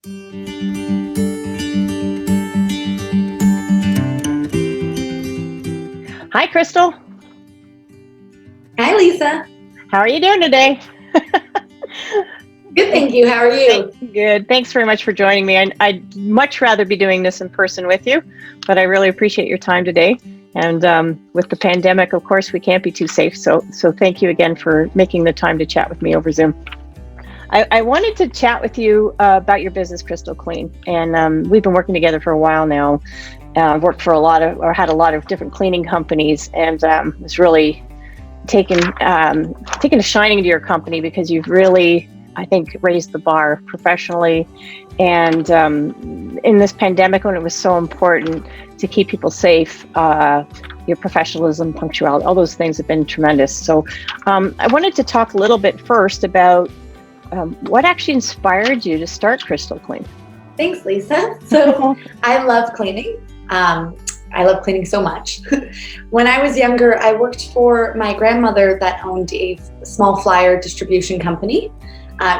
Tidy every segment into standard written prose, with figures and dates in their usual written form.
Hi, Chrystal. Hi, Lisa. How are you doing today? Good, thank you. How are you? Good. Thanks very much for joining me. I'd much rather be doing this in person with you, but I really appreciate your time today. And with the pandemic, of course, we can't be too safe. So thank you again for making the time to chat with me over Zoom. I wanted to chat with you about your business, Chrystal Clean. And we've been working together for a while now. I've worked for had a lot of different cleaning companies, and was really taken a shining to your company because you've really, I think, raised the bar professionally. And in this pandemic, when it was so important to keep people safe, your professionalism, punctuality, all those things have been tremendous. So I wanted to talk a little bit first about what actually inspired you to start Chrystal Clean. Thanks, Lisa. So I love cleaning. I love cleaning so much. When I was younger, I worked for my grandmother that owned a small flyer distribution company.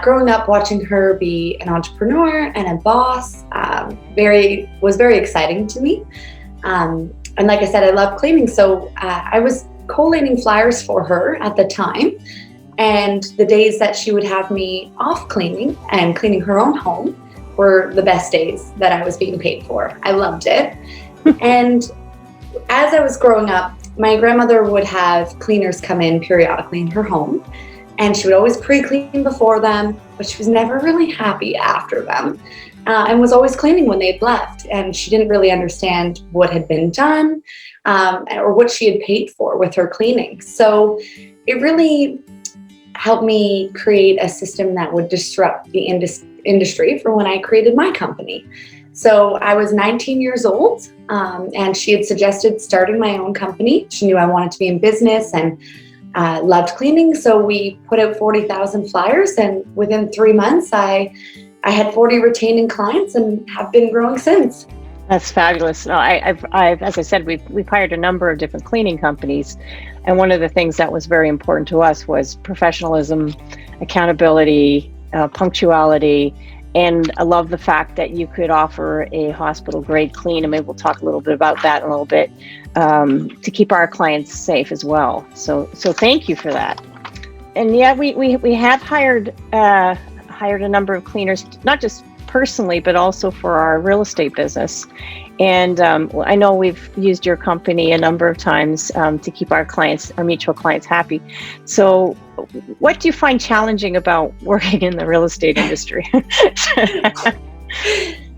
Growing up, watching her be an entrepreneur and a boss was very exciting to me. And like I said, I love cleaning. So I was collating flyers for her at the time. And the days that she would have me off cleaning and cleaning her own home were the best days that I was being paid for. I loved it. And as I was growing up, my grandmother would have cleaners come in periodically in her home, and she would always pre-clean before them, but she was never really happy after them, and was always cleaning when they'd left. And she didn't really understand what had been done or what she had paid for with her cleaning. So it really helped me create a system that would disrupt the industry for when I created my company. So I was 19 years old, and she had suggested starting my own company. She knew I wanted to be in business and loved cleaning. So we put out 40,000 flyers, and within 3 months, I had 40 retaining clients and have been growing since. That's fabulous. No, I've as I said, we've hired a number of different cleaning companies, and one of the things that was very important to us was professionalism, accountability, punctuality. And I love the fact that you could offer a hospital grade clean, and maybe we'll talk a little bit about that in a little bit, to keep our clients safe as well. So thank you for that. And yeah, we have hired a number of cleaners, not just personally, but also for our real estate business. And I know we've used your company a number of times to keep our mutual clients happy. So what do you find challenging about working in the real estate industry?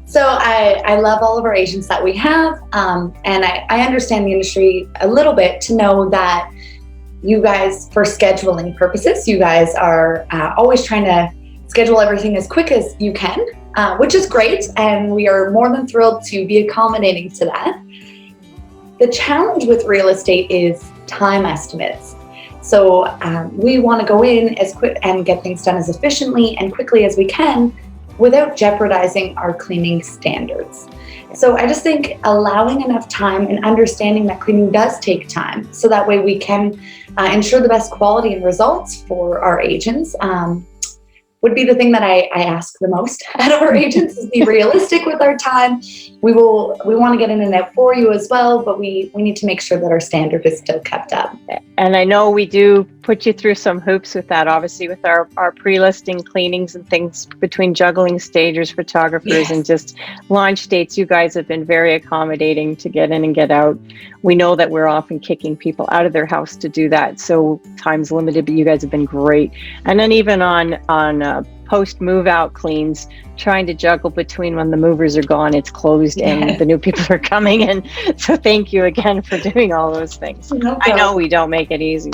So I love all of our agents that we have. And I understand the industry a little bit to know that you guys, for scheduling purposes, you guys are always trying to schedule everything as quick as you can, which is great. And we are more than thrilled to be accommodating to that. The challenge with real estate is time estimates. So we want to go in as quick and get things done as efficiently and quickly as we can without jeopardizing our cleaning standards. So I just think allowing enough time and understanding that cleaning does take time, so that way we can ensure the best quality and results for our agents, would be the thing that I ask the most out of our agents, is be realistic with our time. We want to get in and out for you as well, but we need to make sure that our standard is still kept up. And I know we do put you through some hoops with that, obviously, with our pre-listing cleanings and things between juggling stagers, photographers, yes, and just launch dates. You guys have been very accommodating to get in and get out. We know that we're often kicking people out of their house to do that, so time's limited, but you guys have been great. And then even on post move out cleans, trying to juggle between when the movers are gone, it's closed, and the new people are coming in. So thank you again for doing all those things. No problem. I know we don't make it easy.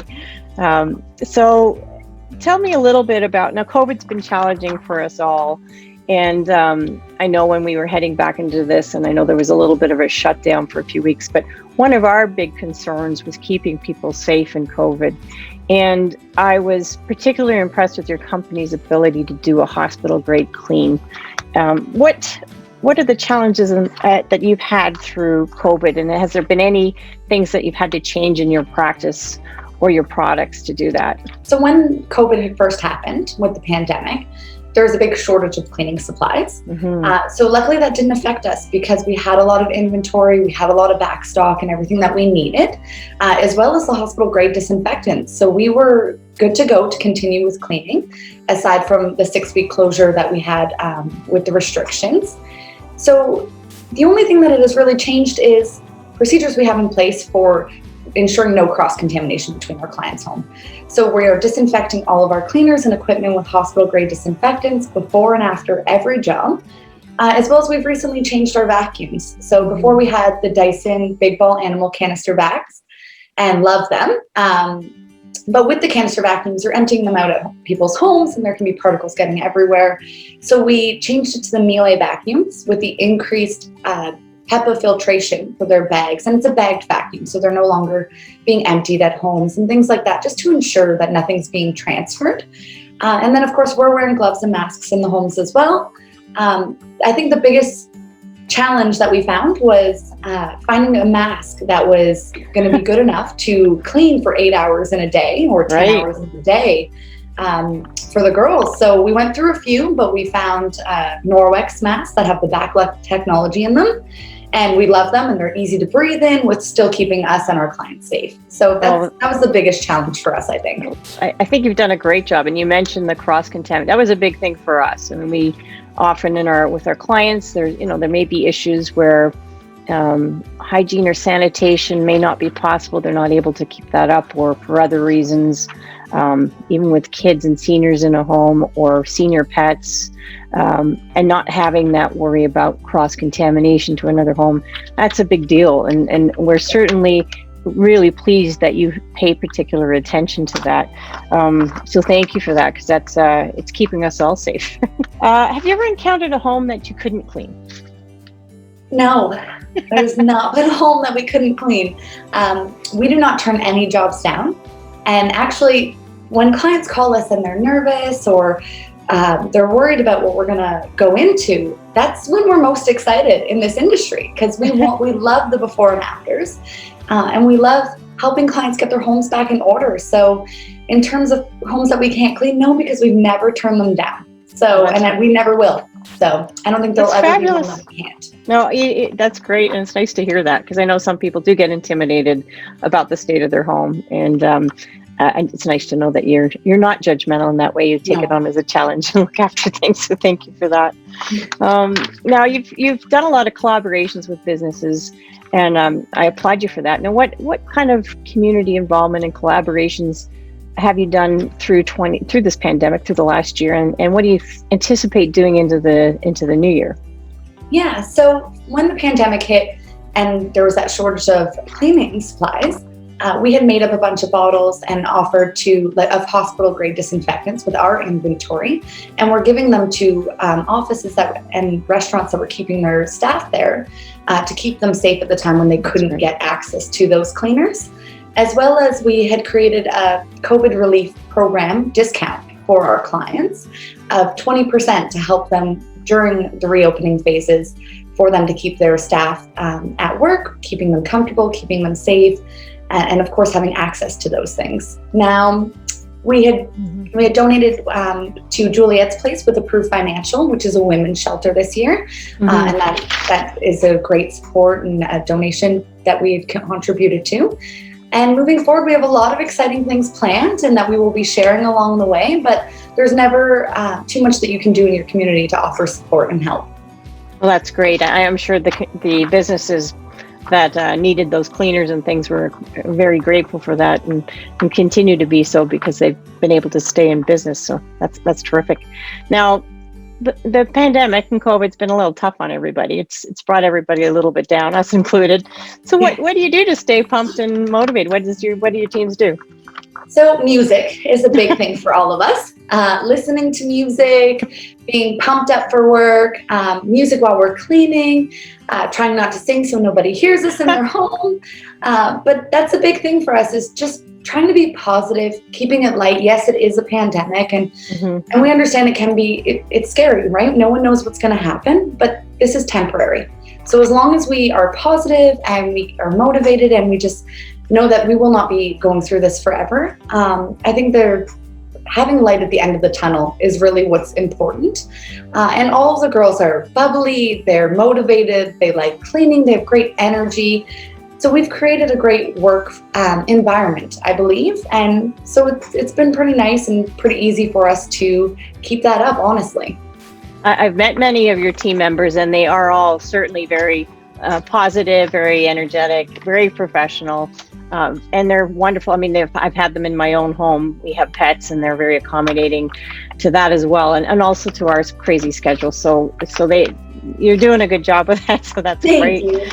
So tell me a little bit about, now COVID's been challenging for us all. And I know when we were heading back into this, and I know there was a little bit of a shutdown for a few weeks, but one of our big concerns was keeping people safe in COVID. And I was particularly impressed with your company's ability to do a hospital grade clean. What are the challenges that you've had through COVID? And has there been any things that you've had to change in your practice or your products to do that? So when COVID had first happened with the pandemic, there was a big shortage of cleaning supplies. Mm-hmm. So luckily that didn't affect us because we had a lot of inventory, we had a lot of back stock and everything that we needed, as well as the hospital grade disinfectants. So we were good to go to continue with cleaning, aside from the 6-week closure that we had with the restrictions. So the only thing that it has really changed is procedures we have in place for ensuring no cross-contamination between our clients' home. So we are disinfecting all of our cleaners and equipment with hospital-grade disinfectants before and after every job, as well as we've recently changed our vacuums. So before we had the Dyson Big Ball Animal canister vacs and love them, but with the canister vacuums, you're emptying them out at people's homes and there can be particles getting everywhere. So we changed it to the Miele vacuums with the increased HEPA filtration for their bags, and it's a bagged vacuum, so they're no longer being emptied at homes and things like that, just to ensure that nothing's being transferred. And then, of course, we're wearing gloves and masks in the homes as well. I think the biggest challenge that we found was finding a mask that was going to be good enough to clean for 8 hours in a day or 10 hours in a day for the girls. So we went through a few, but we found Norwex masks that have the backlight technology in them. And we love them and they're easy to breathe in with still keeping us and our clients safe. So that was the biggest challenge for us, I think. I think you've done a great job. And you mentioned the cross-contamination. That was a big thing for us. I mean, we often with our clients, there may be issues where hygiene or sanitation may not be possible. They're not able to keep that up, or for other reasons, even with kids and seniors in a home or senior pets, and not having that worry about cross-contamination to another home. That's a big deal. And we're certainly really pleased that you pay particular attention to that. So thank you for that, because it's keeping us all safe. Have you ever encountered a home that you couldn't clean? No, there's not been a home that we couldn't clean. We do not turn any jobs down. And actually, when clients call us and they're nervous or they're worried about what we're going to go into, that's when we're most excited in this industry, because we love the before and afters, and we love helping clients get their homes back in order. So in terms of homes that we can't clean, no, because we've never turned them down. So, and we never will. So I don't think there'll ever be one that we can't. No, that's great. And it's nice to hear that, because I know some people do get intimidated about the state of their home. And it's nice to know that you're not judgmental in that way. You take it on as a challenge and look after things. So thank you for that. Now you've done a lot of collaborations with businesses, and I applaud you for that. Now, what kind of community involvement and collaborations have you done through this pandemic, through the last year, and what do you anticipate doing into the new year? Yeah, so when the pandemic hit and there was that shortage of cleaning supplies, we had made up a bunch of bottles and offered of hospital grade disinfectants with our inventory, and we're giving them to offices and restaurants that were keeping their staff there to keep them safe at the time when they couldn't get access to those cleaners. As well as we had created a COVID relief program discount for our clients of 20% to help them during the reopening phases, for them to keep their staff at work, keeping them comfortable, keeping them safe, and of course having access to those things. Now, we had donated to Juliet's Place with Approved Financial, which is a women's shelter this year, and that is a great support and a donation that we've contributed to. And moving forward, we have a lot of exciting things planned and that we will be sharing along the way, but there's never too much that you can do in your community to offer support and help. Well, that's great. I am sure the businesses that needed those cleaners and things were very grateful for that, and continue to be so, because they've been able to stay in business. So that's terrific. Now, the pandemic and COVID's been a little tough on everybody. It's brought everybody a little bit down, us included. So what do you do to stay pumped and motivated? What do your teams do? So music is a big thing for all of us. Listening to music, being pumped up for work, music while we're cleaning, trying not to sing so nobody hears us in their home. But that's a big thing for us, is just trying to be positive, keeping it light. Yes, it is a pandemic, and we understand it can be, it's scary, right? No one knows what's going to happen, but this is temporary. So as long as we are positive and we are motivated and we just know that we will not be going through this forever, I think having light at the end of the tunnel is really what's important. And all of the girls are bubbly, they're motivated, they like cleaning, they have great energy. So we've created a great work environment, I believe. And so it's been pretty nice and pretty easy for us to keep that up, honestly. I've met many of your team members, and they are all certainly very positive, very energetic, very professional, and they're wonderful. I mean, I've had them in my own home. We have pets, and they're very accommodating to that as well, and also to our crazy schedule. So you're doing a good job with that. So that's great. Thank you.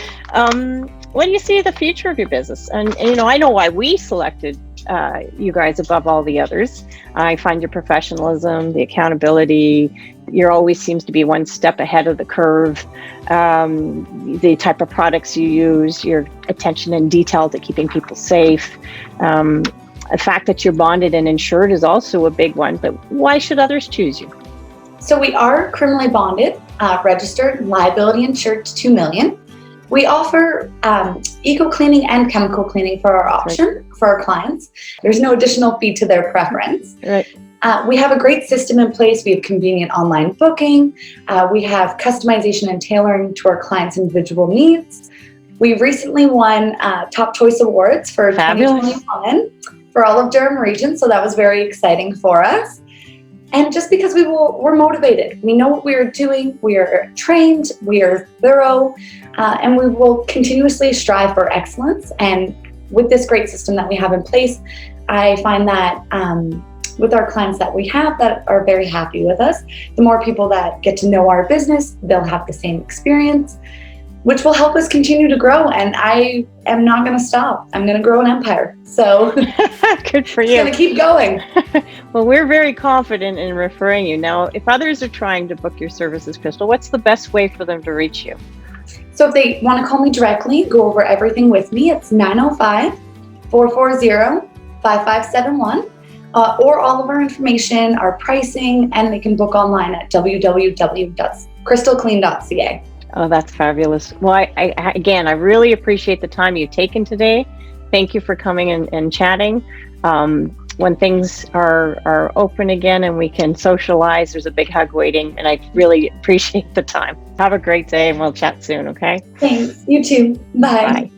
What do you see the future of your business? And I know why we selected you guys above all the others. I find your professionalism, the accountability, you're always seems to be one step ahead of the curve. The type of products you use, your attention and detail to keeping people safe. The fact that you're bonded and insured is also a big one, but why should others choose you? So we are criminally bonded, registered, liability insured to $2 million. We offer eco cleaning and chemical cleaning for our option for our clients. There's no additional fee to their preference. Right. We have a great system in place. We have convenient online booking. We have customization and tailoring to our clients' individual needs. We recently won Top Choice Awards for 2021 for all of Durham Region, so that was very exciting for us. And just because we're motivated, we know what we are doing, we are trained, we are thorough, and we will continuously strive for excellence. And with this great system that we have in place, I find that with our clients that we have that are very happy with us, the more people that get to know our business, they'll have the same experience, which will help us continue to grow. And I am not going to stop. I'm going to grow an empire. So good for you. It's going to keep going. Well, we're very confident in referring you. Now, if others are trying to book your services, Chrystal, what's the best way for them to reach you? So if they want to call me directly, go over everything with me, it's 905-440-5571. Or all of our information, our pricing, and they can book online at www.chrystalclean.ca. Oh, that's fabulous. Well, I really appreciate the time you've taken today. Thank you for coming and chatting. When things are open again and we can socialize, there's a big hug waiting, and I really appreciate the time. Have a great day, and we'll chat soon, okay? Thanks. You too. Bye. Bye.